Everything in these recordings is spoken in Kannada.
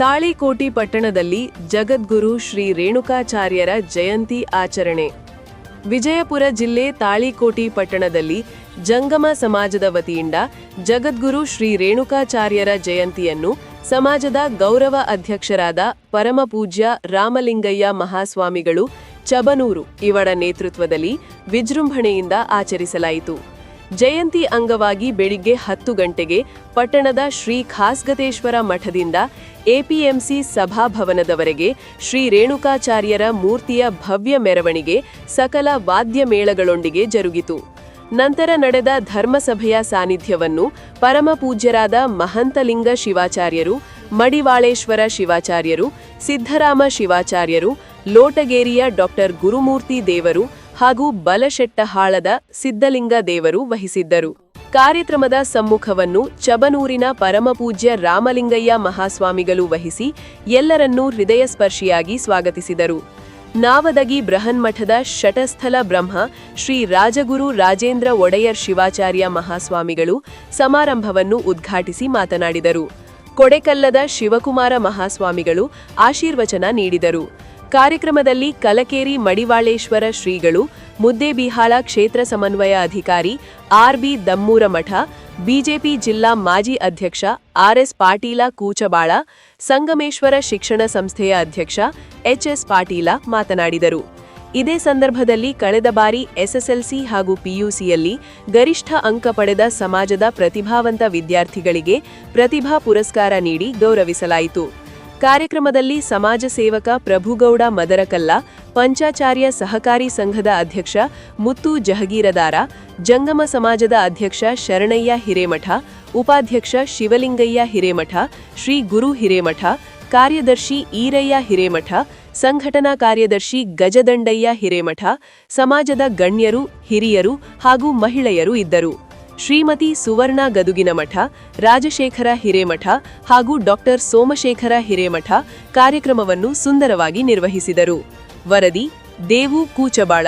ತಾಳಿಕೋಟಿ ಪಟ್ಟಣದಲ್ಲಿ ಜಗದ್ಗುರು ಶ್ರೀ ರೇಣುಕಾಚಾರ್ಯರ ಜಯಂತಿ ಆಚರಣೆ. ವಿಜಯಪುರ ಜಿಲ್ಲೆ ತಾಳಿಕೋಟಿ ಪಟ್ಟಣದಲ್ಲಿ ಜಂಗಮ ಸಮಾಜದ ವತಿಯಿಂದ ಜಗದ್ಗುರು ಶ್ರೀ ರೇಣುಕಾಚಾರ್ಯರ ಜಯಂತಿಯನ್ನು ಸಮಾಜದ ಗೌರವ ಅಧ್ಯಕ್ಷರಾದ ಪರಮಪೂಜ್ಯ ರಾಮಲಿಂಗಯ್ಯ ಮಹಾಸ್ವಾಮಿಗಳು ಚಬನೂರು ಇವರ ನೇತೃತ್ವದಲ್ಲಿ ವಿಜೃಂಭಣೆಯಿಂದ ಆಚರಿಸಲಾಯಿತು. ಜಯಂತಿ ಅಂಗವಾಗಿ ಬೆಳಿಗ್ಗೆ 10 ಗಂಟೆಗೆ ಪಟ್ಟಣದ ಶ್ರೀ ಖಾಸ್ಗತೇಶ್ವರ ಮಠದಿಂದ ಎಪಿಎಂಸಿ ಸಭಾಭವನದವರೆಗೆ ಶ್ರೀ ರೇಣುಕಾಚಾರ್ಯರ ಮೂರ್ತಿಯ ಭವ್ಯ ಮೆರವಣಿಗೆ ಸಕಲ ವಾದ್ಯ ಮೇಳಗಳೊಂದಿಗೆ ಜರುಗಿತು. ನಂತರ ನಡೆದ ಧರ್ಮಸಭೆಯ ಸಾನ್ನಿಧ್ಯವನ್ನು ಪರಮಪೂಜ್ಯರಾದ ಮಹಂತಲಿಂಗ ಶಿವಾಚಾರ್ಯರು, ಮಡಿವಾಳೇಶ್ವರ ಶಿವಾಚಾರ್ಯರು, ಸಿದ್ದರಾಮ ಶಿವಾಚಾರ್ಯರು, ಲೋಟಗೇರಿಯ ಡಾಕ್ಟರ್ ಗುರುಮೂರ್ತಿ ದೇವರು ಹಾಗೂ ಬಲಶೆಟ್ಟಹಾಳದ ಸಿದ್ದಲಿಂಗ ದೇವರು ವಹಿಸಿದ್ದರು. ಕಾರ್ಯಕ್ರಮದ ಸಮ್ಮುಖವನ್ನು ಚಬನೂರಿನ ಪರಮಪೂಜ್ಯ ರಾಮಲಿಂಗಯ್ಯ ಮಹಾಸ್ವಾಮಿಗಳು ವಹಿಸಿ ಎಲ್ಲರನ್ನೂ ಹೃದಯಸ್ಪರ್ಶಿಯಾಗಿ ಸ್ವಾಗತಿಸಿದರು. ನಾವದಗಿ ಬೃಹನ್ಮಠದ ಶಟಸ್ಥಲ ಬ್ರಹ್ಮ ಶ್ರೀ ರಾಜಗುರು ರಾಜೇಂದ್ರ ಒಡೆಯರ್ ಶಿವಾಚಾರ್ಯ ಮಹಾಸ್ವಾಮಿಗಳು ಸಮಾರಂಭವನ್ನು ಉದ್ಘಾಟಿಸಿ ಮಾತನಾಡಿದರು. ಕೊಡೆಕಲ್ಲದ ಶಿವಕುಮಾರ ಮಹಾಸ್ವಾಮಿಗಳು ಆಶೀರ್ವಚನ ನೀಡಿದರು. ಕಾರ್ಯಕ್ರಮದಲ್ಲಿ ಕಲಕೇರಿ ಮಡಿವಾಳೇಶ್ವರ ಶ್ರೀಗಳು, ಮುದ್ದೇಬಿಹಾಳ ಕ್ಷೇತ್ರ ಸಮನ್ವಯ ಅಧಿಕಾರಿ ಆರ್.ಬಿ. ದಮ್ಮೂರಮಠ, ಬಿಜೆಪಿ ಜಿಲ್ಲಾ ಮಾಜಿ ಅಧ್ಯಕ್ಷ ಆರ್.ಎಸ್. ಪಾಟೀಲ ಕೂಚಬಾಳ, ಸಂಗಮೇಶ್ವರ ಶಿಕ್ಷಣ ಸಂಸ್ಥೆಯ ಅಧ್ಯಕ್ಷ ಎಚ್.ಎಸ್. ಪಾಟೀಲ ಮಾತನಾಡಿದರು. ಇದೇ ಸಂದರ್ಭದಲ್ಲಿ ಕಳೆದ ಬಾರಿ ಎಸ್ಎಸ್ಎಲ್ಸಿ ಹಾಗೂ ಪಿಯುಸಿಯಲ್ಲಿ ಗರಿಷ್ಠ ಅಂಕ ಪಡೆದ ಸಮಾಜದ ಪ್ರತಿಭಾವಂತ ವಿದ್ಯಾರ್ಥಿಗಳಿಗೆ ಪ್ರತಿಭಾ ಪುರಸ್ಕಾರ ನೀಡಿ ಗೌರವಿಸಲಾಯಿತು. ಕಾರ್ಯಕ್ರಮದಲ್ಲಿ ಸಮಾಜ ಸೇವಕ ಪ್ರಭುಗೌಡ ಮದರಕಲ್ಲ, ಪಂಚಾಚಾರ್ಯ ಸಹಕಾರಿ ಸಂಘದ ಅಧ್ಯಕ್ಷ ಮುತ್ತು ಜಹಗೀರದಾರ, ಜಂಗಮ ಸಮಾಜದ ಅಧ್ಯಕ್ಷ ಶರಣಯ್ಯ ಹಿರೇಮಠ, ಉಪಾಧ್ಯಕ್ಷ ಶಿವಲಿಂಗಯ್ಯ ಹಿರೇಮಠ, ಶ್ರೀ ಗುರು ಹಿರೇಮಠ, ಕಾರ್ಯದರ್ಶಿ ಈರಯ್ಯ ಹಿರೇಮಠ, ಸಂಘಟನಾ ಕಾರ್ಯದರ್ಶಿ ಗಜದಂಡಯ್ಯ ಹಿರೇಮಠ, ಸಮಾಜದ ಗಣ್ಯರು, ಹಿರಿಯರು ಹಾಗೂ ಮಹಿಳೆಯರು ಇದ್ದರು. ಶ್ರೀಮತಿ ಸುವರ್ಣ ಗದುಗಿನಮಠ, ರಾಜಶೇಖರ ಹಿರೇಮಠ ಹಾಗೂ ಡಾಕ್ಟರ್ ಸೋಮಶೇಖರ ಹಿರೇಮಠ ಕಾರ್ಯಕ್ರಮವನ್ನು ಸುಂದರವಾಗಿ ನಿರ್ವಹಿಸಿದರು. ವರದಿ ದೇವು ಕೂಚಬಾಳ.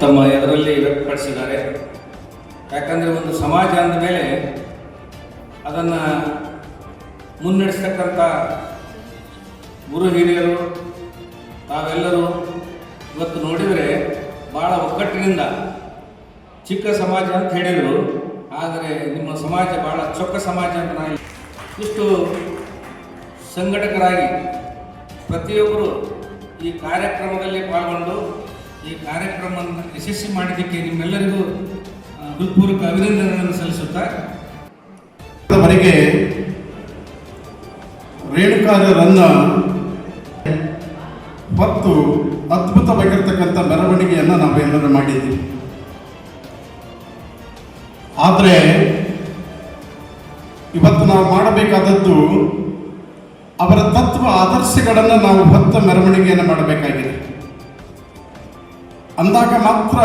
ತಮ್ಮ ಎದುರಲ್ಲಿ ವ್ಯಕ್ತಪಡಿಸಿದ್ದಾರೆ. ಯಾಕಂದರೆ ಒಂದು ಸಮಾಜ ಅಂದ ಮೇಲೆ ಅದನ್ನು ಮುನ್ನಡೆಸ್ತಕ್ಕಂಥ ಗುರು ಹಿರಿಯರು ತಾವೆಲ್ಲರೂ ಇವತ್ತು ನೋಡಿದರೆ ಭಾಳ ಒಗ್ಗಟ್ಟಿನಿಂದ ಚಿಕ್ಕ ಸಮಾಜ ಅಂತ ಹೇಳಿದರು. ಆದರೆ ನಿಮ್ಮ ಸಮಾಜ ಭಾಳ ಚೊಕ್ಕ ಸಮಾಜ ಅಂತ ನಾನು ಇಷ್ಟು ಸಂಘಟಕರಾಗಿ ಪ್ರತಿಯೊಬ್ಬರು ಈ ಕಾರ್ಯಕ್ರಮದಲ್ಲಿ ಪಾಲ್ಗೊಂಡು ಈ ಕಾರ್ಯಕ್ರಮವನ್ನು ಯಶಸ್ವಿ ಮಾಡಿದ್ದಕ್ಕೆ ನಿಮ್ಮೆಲ್ಲರಿಗೂ ಹೃತ್ಪೂರ್ವಕ ಅಭಿನಂದನೆಗಳನ್ನು ಸಲ್ಲಿಸುತ್ತಾ ವರೆಗೆ ರೇಣುಕಾಚಾರ್ಯರನ್ನು ಹೊತ್ತು ಅದ್ಭುತವಾಗಿರ್ತಕ್ಕಂಥ ಮೆರವಣಿಗೆಯನ್ನು ನಾವೆಲ್ಲರೂ ಮಾಡಿದ್ದೀವಿ. ಆದರೆ ಇವತ್ತು ನಾವು ಮಾಡಬೇಕಾದದ್ದು ಅವರ ತತ್ವ ಆದರ್ಶಗಳನ್ನು ನಾವು ಹೊತ್ತ ಮೆರವಣಿಗೆಯನ್ನು ಮಾಡಬೇಕಾಗಿದೆ. ಅಂದಾಗ ಮಾತ್ರ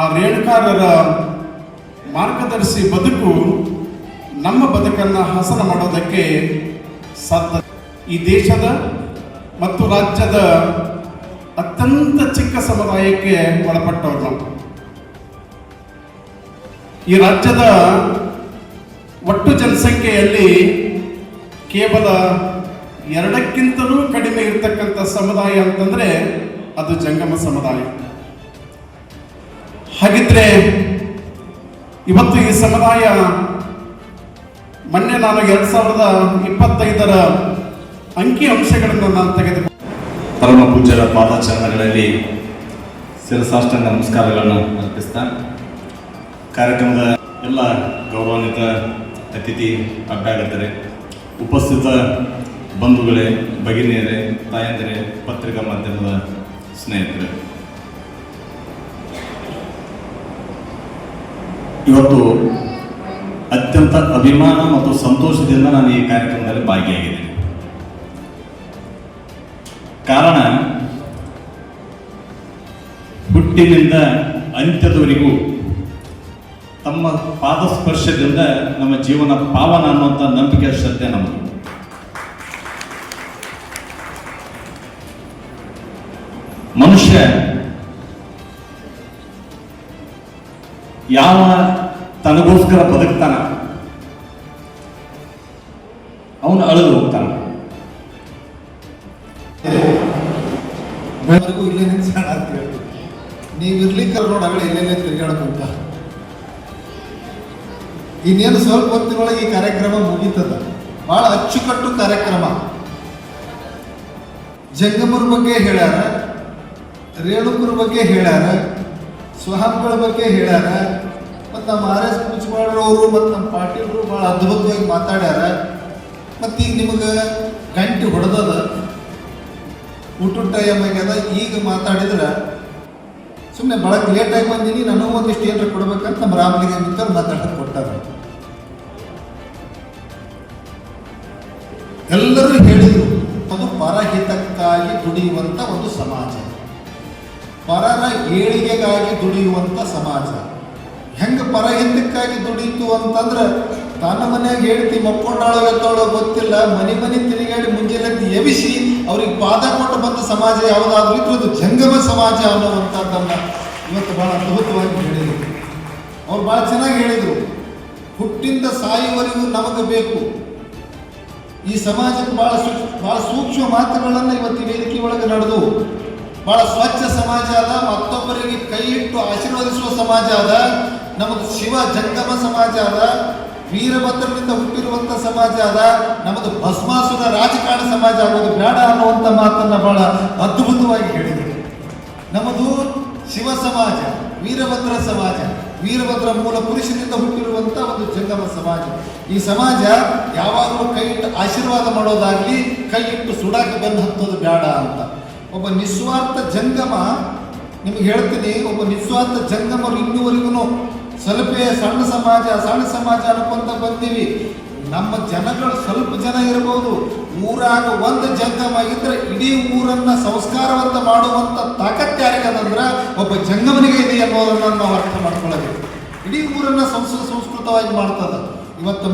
ಆ ರೇಣುಕಾರರ ಮಾರ್ಗದರ್ಶಿ ಬದುಕು ನಮ್ಮ ಬದುಕನ್ನು ಹಸನ ಮಾಡೋದಕ್ಕೆ ಸಾಧ್ಯ. ಈ ದೇಶದ ಮತ್ತು ರಾಜ್ಯದ ಅತ್ಯಂತ ಚಿಕ್ಕ ಸಮುದಾಯಕ್ಕೆ ಒಳಪಟ್ಟವರು ನಾವು. ಈ ರಾಜ್ಯದ ಒಟ್ಟು ಜನಸಂಖ್ಯೆಯಲ್ಲಿ ಕೇವಲ 2ಕ್ಕಿಂತಲೂ ಕಡಿಮೆ ಇರತಕ್ಕಂಥ ಸಮುದಾಯ ಅಂತಂದರೆ ಅದು ಜಂಗಮ ಸಮುದಾಯ. ಹಾಗಿದ್ರೆ ಇವತ್ತು ಈ ಸಮುದಾಯ ಮೊನ್ನೆ ನಾನು 2025ರ ಅಂಕಿ ಅಂಶಗಳನ್ನು ನಾನು ತೆಗೆದುಕೊಂಡು ಪರಮ ಪೂಜ್ಯರ ಪಾದಚರಣಗಳಲ್ಲಿ ಶಿರಸಾಷ್ಟಾಂಗ ನಮಸ್ಕಾರಗಳನ್ನು ಅರ್ಪಿಸ್ತಾ ಕಾರ್ಯಕ್ರಮದ ಎಲ್ಲ ಗೌರವಾನ್ವಿತ ಅತಿಥಿ ಅಭ್ಯರ್ಥಿಗಳೇ, ಉಪಸ್ಥಿತ ಬಂಧುಗಳೇ, ಭಗಿನಿಯರೇ, ತಾಯಂದಿರೇ, ಪತ್ರಿಕಾ ಮಾಧ್ಯಮದ ಸ್ನೇಹಿತರೆ, ಇವತ್ತು ಅತ್ಯಂತ ಅಭಿಮಾನ ಮತ್ತು ಸಂತೋಷದಿಂದ ನಾನು ಈ ಕಾರ್ಯಕ್ರಮದಲ್ಲಿ ಭಾಗಿಯಾಗಿದ್ದೇನೆ. ಕಾರಣ ಹುಟ್ಟಿನಿಂದ ಅಂತ್ಯದವರೆಗೂ ತಮ್ಮ ಪಾದಸ್ಪರ್ಶದಿಂದ ನಮ್ಮ ಜೀವನ ಪಾವನ ಅನ್ನುವಂಥ ನಂಬಿಕೆ ಶ್ರದ್ಧೆ ನಮ್ಮದು. ಮನುಷ್ಯ ಯಾವ ತನಗೋಸ್ಕರ ಬದುಕ್ತಾನ ನೀವು ಇರ್ಲಿಕ್ಕೆ ನೋಡಾಗಲೇ ಎಲ್ಲೆಲ್ಲೇ ತಿರುಗಾಡ್ಕೊಂತ ಇನ್ನೇನು ಸ್ವಲ್ಪ ಹೊತ್ತಿನೊಳಗೆ ಈ ಕಾರ್ಯಕ್ರಮ ಮುಗೀತದ. ಭಾಳ ಅಚ್ಚುಕಟ್ಟು ಕಾರ್ಯಕ್ರಮ. ಜಂಗಮರ ಬಗ್ಗೆ ಹೇಳ್ಯಾರ, ರೇಣುಕರ ಬಗ್ಗೆ ಹೇಳ್ಯಾರ, ಸ್ವಾಮಿಗಳ ಬಗ್ಗೆ ಹೇಳ್ಯಾರ, ಮತ್ತು ನಮ್ಮ RS ಕುಚ್ಚಮಾಡೋರು ಮತ್ತು ನಮ್ಮ ಪಾಟೀಲರು ಭಾಳ ಅದ್ಭುತವಾಗಿ ಮಾತಾಡ್ಯಾರ. ಮತ್ತು ಈಗ ನಿಮಗೆ ಗಂಟೆ ಹೊಡೆದದ, ಊಟದ ಟೈಮ್ ಆಗ್ಯದ. ಈಗ ಮಾತಾಡಿದ್ರೆ ಸುಮ್ಮನೆ ಭಾಳ ಲೇಟಾಗಿ ಬಂದೀನಿ, ನನಗೂ ಒಂದಿಷ್ಟು ಏನಾರ ಕೊಡ್ಬೇಕಂತ ನಮ್ಮ ರಾಮಲಿಂಗ ಮಿತ್ರರು ಮಾತಾಡೋದು ಕೊಟ್ಟಾರ. ಎಲ್ಲರೂ ಹೇಳಿದರು ಅದು ಪರಹಿತಕ್ಕಾಗಿ ದುಡಿಯುವಂಥ ಒಂದು ಸಮಾಜ, ಪರರ ಏಳಿಗೆಗಾಗಿ ದುಡಿಯುವಂಥ ಸಮಾಜ. ಹೆಂಗೆ ಪರಹಿತಕ್ಕಾಗಿ ದುಡೀತು ಅಂತಂದ್ರೆ ತನ್ನ ಮನೆಯಾಗ ಹೇಳ್ತಿ ಮಕ್ಕೊಂಡಾಳೋ ಎತ್ತೋಳೋ ಗೊತ್ತಿಲ್ಲ, ಮನೆ ತಿರುಗಾಡಿ ಮುಂಜಾನೆ ಎಬಿಸಿ ಅವ್ರಿಗೆ ಪಾದ ಕೊಟ್ಟು ಬಂದ ಸಮಾಜ ಯಾವುದಾದ್ರೂ ಇತ್ತು ಅದು ಜಂಗಮ ಸಮಾಜ ಅನ್ನುವಂಥದ್ದನ್ನು ಇವತ್ತು ಭಾಳ ಅದ್ಭುತವಾಗಿ ಹೇಳಿದರು. ಅವ್ರು ಭಾಳ ಚೆನ್ನಾಗಿ ಹೇಳಿದರು. ಹುಟ್ಟಿಂದ ಸಾಯುವವರೆಗೂ ನಮಗೆ ಬೇಕು. ಈ ಸಮಾಜಕ್ಕೆ ಭಾಳ ಸೂಕ್ಷ್ಮ ಮಾತುಗಳನ್ನು ಇವತ್ತು ವೇದಿಕೆ ಒಳಗೆ ನಡೆದು ಭಾಳ ಸ್ವಚ್ಛ ಸಮಾಜ ಅದ, ಮತ್ತೊಬ್ಬರಿಗೆ ಕೈ ಇಟ್ಟು ಆಶೀರ್ವದಿಸುವ ಸಮಾಜ ಅದ, ನಮ್ಮದು ಶಿವ ಜಂಗಮ ಸಮಾಜ ಅದ, ವೀರಭದ್ರನಿಂದ ಹುಟ್ಟಿರುವಂಥ ಸಮಾಜ ಅದ, ನಮ್ಮದು ಭಸ್ಮಾಸುರ ರಾಜಕಾರಣ ಸಮಾಜ ಆಗೋದು ಬೇಡ ಅನ್ನುವಂಥ ಮಾತನ್ನು ಭಾಳ ಅದ್ಭುತವಾಗಿ ಹೇಳಿದರು. ನಮ್ಮದು ಶಿವ ಸಮಾಜ, ವೀರಭದ್ರ ಸಮಾಜ, ವೀರಭದ್ರ ಮೂಲ ಪುರುಷನಿಂದ ಹುಟ್ಟಿರುವಂಥ ಒಂದು ಜಂಗಮ ಸಮಾಜ. ಈ ಸಮಾಜ ಯಾವಾಗಲೂ ಕೈ ಇಟ್ಟು ಆಶೀರ್ವಾದ ಮಾಡೋದಾಗಲಿ, ಕೈ ಇಟ್ಟು ಸುಡಾಕ ಬೆನ್ನು ಹತ್ತೋದು ಬೇಡ ಅಂತ. ಒಬ್ಬ ನಿಸ್ವಾರ್ಥ ಜಂಗಮ, ನಿಮಗೆ ಹೇಳ್ತೀನಿ, ಒಬ್ಬ ನಿಸ್ವಾರ್ಥ ಜಂಗಮರು ಇನ್ನುವರೆಗೂ ಸ್ವಲ್ಪ ಸಣ್ಣ ಸಮಾಜ ಅನ್ಕೊಂತ ಬಂದೀವಿ. ನಮ್ಮ ಜನಗಳು ಸ್ವಲ್ಪ ಜನ ಇರಬಹುದು, ಊರಾಗ ಒಂದು ಜಂಗಮ ಆಗಿದ್ರೆ ಇಡೀ ಊರನ್ನ ಸಂಸ್ಕಾರವಂತ ಮಾಡುವಂಥ ತಾಕತ್ತು ಯಾರಿಗದಂದ್ರೆ ಒಬ್ಬ ಜಂಗಮನಿಗೆ ಇದೆ ಅನ್ನೋದನ್ನು ನಾವು ಅರ್ಥ ಮಾಡ್ಕೊಳ್ಳಬೇಕು. ಇಡೀ ಊರನ್ನ ಸಂಸ್ಕೃತವಾಗಿ ಮಾಡ್ತದ. ಇವತ್ತು